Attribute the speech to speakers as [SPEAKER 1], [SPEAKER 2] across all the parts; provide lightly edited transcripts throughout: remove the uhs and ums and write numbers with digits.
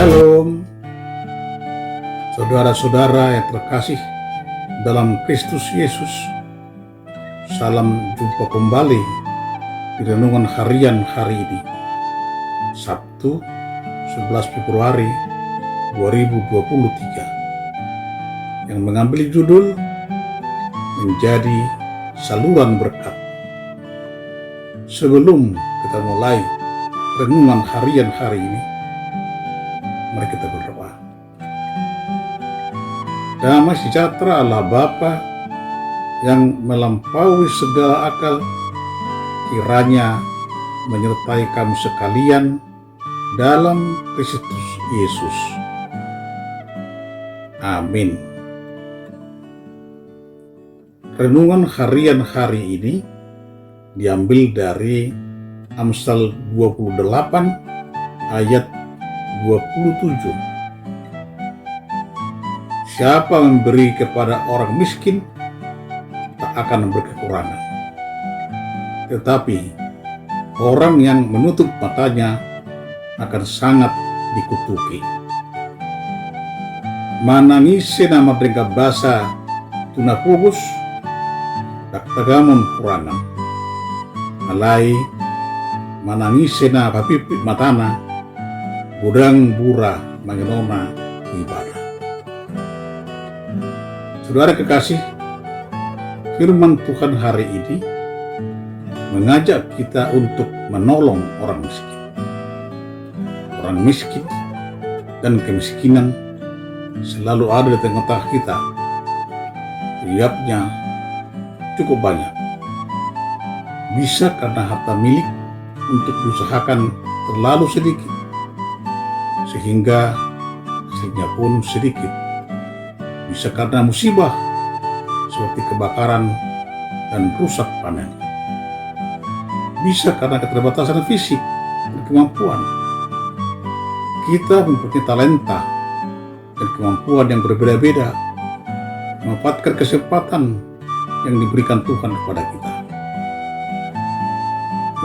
[SPEAKER 1] Shalom, saudara-saudara yang terkasih dalam Kristus Yesus. Salam jumpa kembali di renungan harian hari ini, Sabtu 11 Februari 2023, yang mengambil judul Menjadi Saluran Berkat. Sebelum kita mulai renungan harian hari ini, mari kita berdoa. Damai sejahtera Allah Bapa yang melampaui segala akal, kiranya menyertai kamu sekalian dalam Kristus Yesus. Amin. Renungan harian hari ini diambil dari Amsal 28 ayat 27. Siapa memberi kepada orang miskin tak akan berkekurangan, tetapi orang yang menutup matanya akan sangat dikutuki. Manangisi nama drengka basa tuna pugus tak tagamon kurangan, alai manangisi na papipit matana budang bura mengenona ibadah. Saudara kekasih, firman Tuhan hari ini mengajak kita untuk menolong orang miskin. Orang miskin dan kemiskinan selalu ada di tengah-tengah kita. Tiapnya cukup banyak. Bisa karena harta milik untuk diusahakan terlalu sedikit, sehingga hasilnya pun sedikit. Bisa karena musibah seperti kebakaran dan rusak panen. Bisa karena keterbatasan fisik dan kemampuan. Kita mempunyai talenta dan kemampuan yang berbeda-beda, memanfaatkan kesempatan yang diberikan Tuhan kepada kita.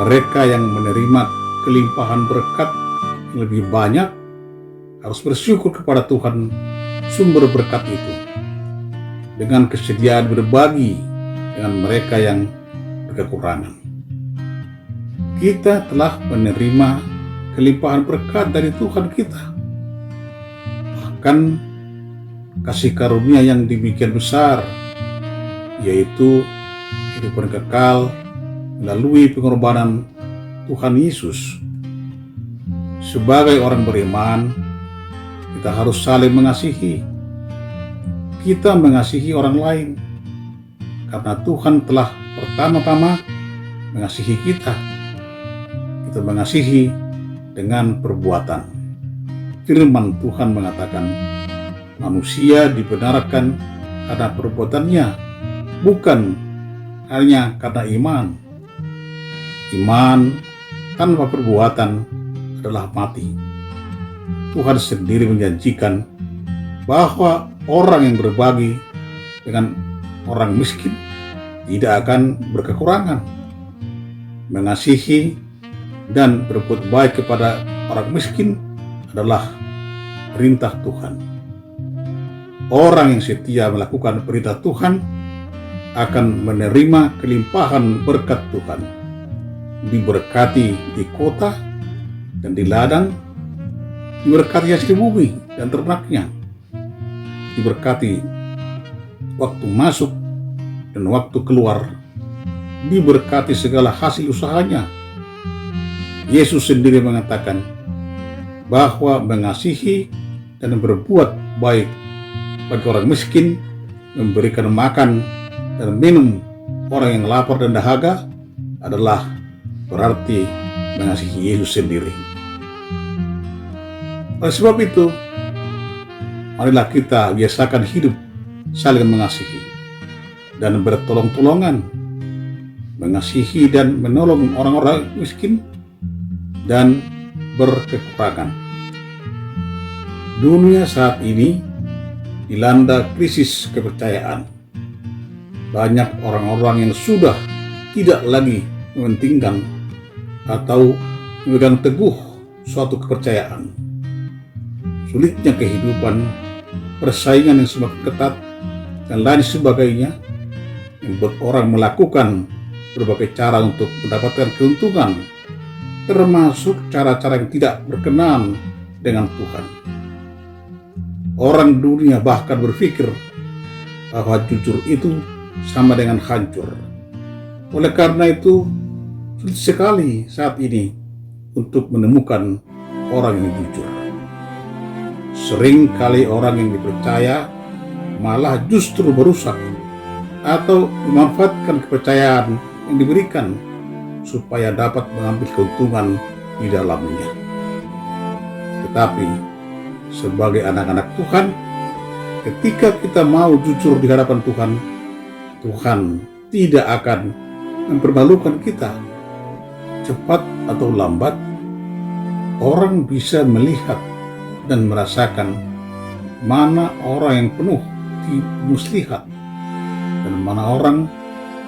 [SPEAKER 1] Mereka yang menerima kelimpahan berkat yang lebih banyak harus bersyukur kepada Tuhan sumber berkat itu, dengan kesediaan berbagi dengan mereka yang berkekurangan. Kita telah menerima kelimpahan berkat dari Tuhan kita. Bahkan kasih karunia yang demikian besar, yaitu kehidupan kekal melalui pengorbanan Tuhan Yesus. Sebagai orang beriman, kita harus saling mengasihi. Kita mengasihi orang lain karena Tuhan telah pertama-tama mengasihi kita. Kita mengasihi dengan perbuatan. Firman Tuhan mengatakan, manusia dibenarkan karena perbuatannya, bukan hanya karena iman. Iman tanpa perbuatan adalah mati. Tuhan sendiri menjanjikan bahwa orang yang berbagi dengan orang miskin tidak akan berkekurangan. Mengasihi dan berbuat baik kepada orang miskin adalah perintah Tuhan. Orang yang setia melakukan perintah Tuhan akan menerima kelimpahan berkat Tuhan. Diberkati di kota dan di ladang, diberkati hasil bumi dan ternaknya, diberkati waktu masuk dan waktu keluar, diberkati segala hasil usahanya. Yesus sendiri mengatakan bahwa mengasihi dan berbuat baik bagi orang miskin, memberikan makan dan minum orang yang lapar dan dahaga adalah berarti mengasihi Yesus sendiri. Oleh sebab itu, marilah kita biasakan hidup saling mengasihi dan bertolong-tolongan, mengasihi dan menolong orang-orang miskin dan berkekurangan. Dunia saat ini dilanda krisis kepercayaan. Banyak orang-orang yang sudah tidak lagi mementingkan atau memegang teguh suatu kepercayaan. sulitnya kehidupan, persaingan yang semakin ketat, dan lain sebagainya, membuat orang melakukan berbagai cara untuk mendapatkan keuntungan, termasuk cara-cara yang tidak berkenan dengan Tuhan. Orang dunia bahkan berpikir bahwa jujur itu sama dengan hancur. Oleh karena itu, sulit sekali saat ini untuk menemukan orang yang jujur. Sering kali orang yang dipercaya malah justru merusak atau memanfaatkan kepercayaan yang diberikan supaya dapat mengambil keuntungan di dalamnya. Tetapi sebagai anak-anak Tuhan, ketika kita mau jujur di hadapan Tuhan, Tuhan tidak akan mempermalukan kita. Cepat atau lambat, orang bisa melihat dan merasakan mana orang yang penuh muslihat dan mana orang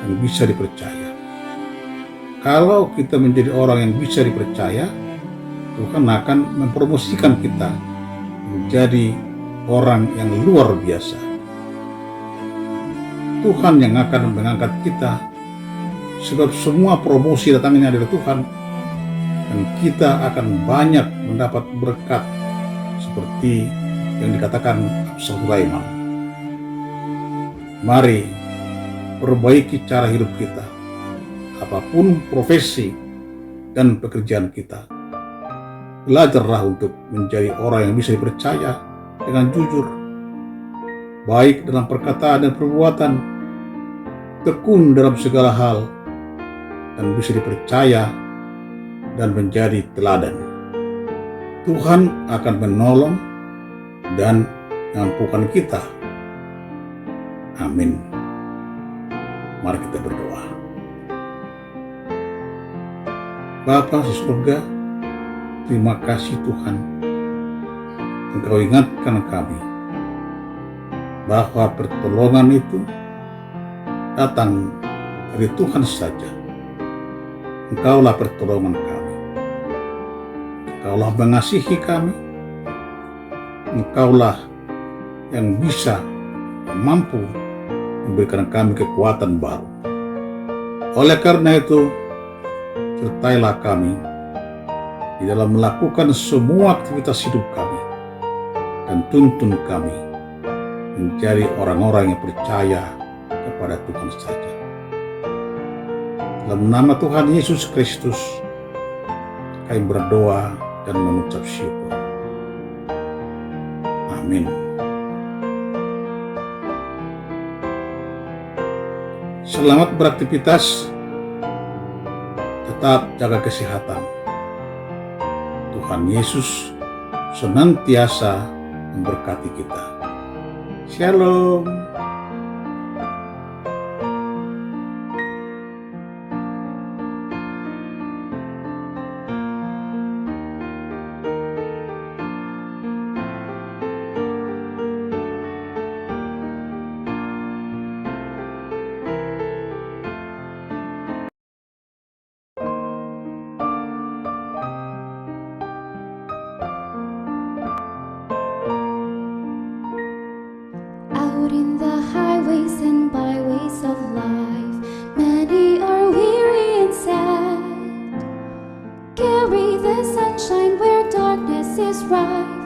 [SPEAKER 1] yang bisa dipercaya. Kalau kita menjadi orang yang bisa dipercaya, Tuhan akan mempromosikan kita menjadi orang yang luar biasa. Tuhan yang akan mengangkat kita, sebab semua promosi datangnya dari Tuhan, dan kita akan banyak mendapat berkat seperti yang dikatakan Absal Sulaiman. Mari perbaiki cara hidup kita, apapun profesi dan pekerjaan kita. Belajarlah untuk menjadi orang yang bisa dipercaya dengan jujur, baik dalam perkataan dan perbuatan, tekun dalam segala hal, dan bisa dipercaya dan menjadi teladan. Tuhan akan menolong dan mengampunkan kita. Amin. Mari kita berdoa. Bapa di surga, terima kasih Tuhan, Engkau ingatkan kami bahwa pertolongan itu datang dari Tuhan saja. Engkaulah pertolongan kami. Engkaulah mengasihi kami. Engkaulah yang bisa, mampu memberikan kami kekuatan baru. Oleh karena itu, sertailah kami di dalam melakukan semua aktivitas hidup kami, dan tuntun kami menjadi orang-orang yang percaya kepada Tuhan saja. Dalam nama Tuhan Yesus Kristus, kami berdoa dan mengucap syukur. Amin. Selamat beraktivitas, tetap jaga kesehatan. Tuhan Yesus senantiasa memberkati kita. Shalom.
[SPEAKER 2] Out in the highways and byways of life, many are weary and sad. Carry the sunshine where darkness is bright.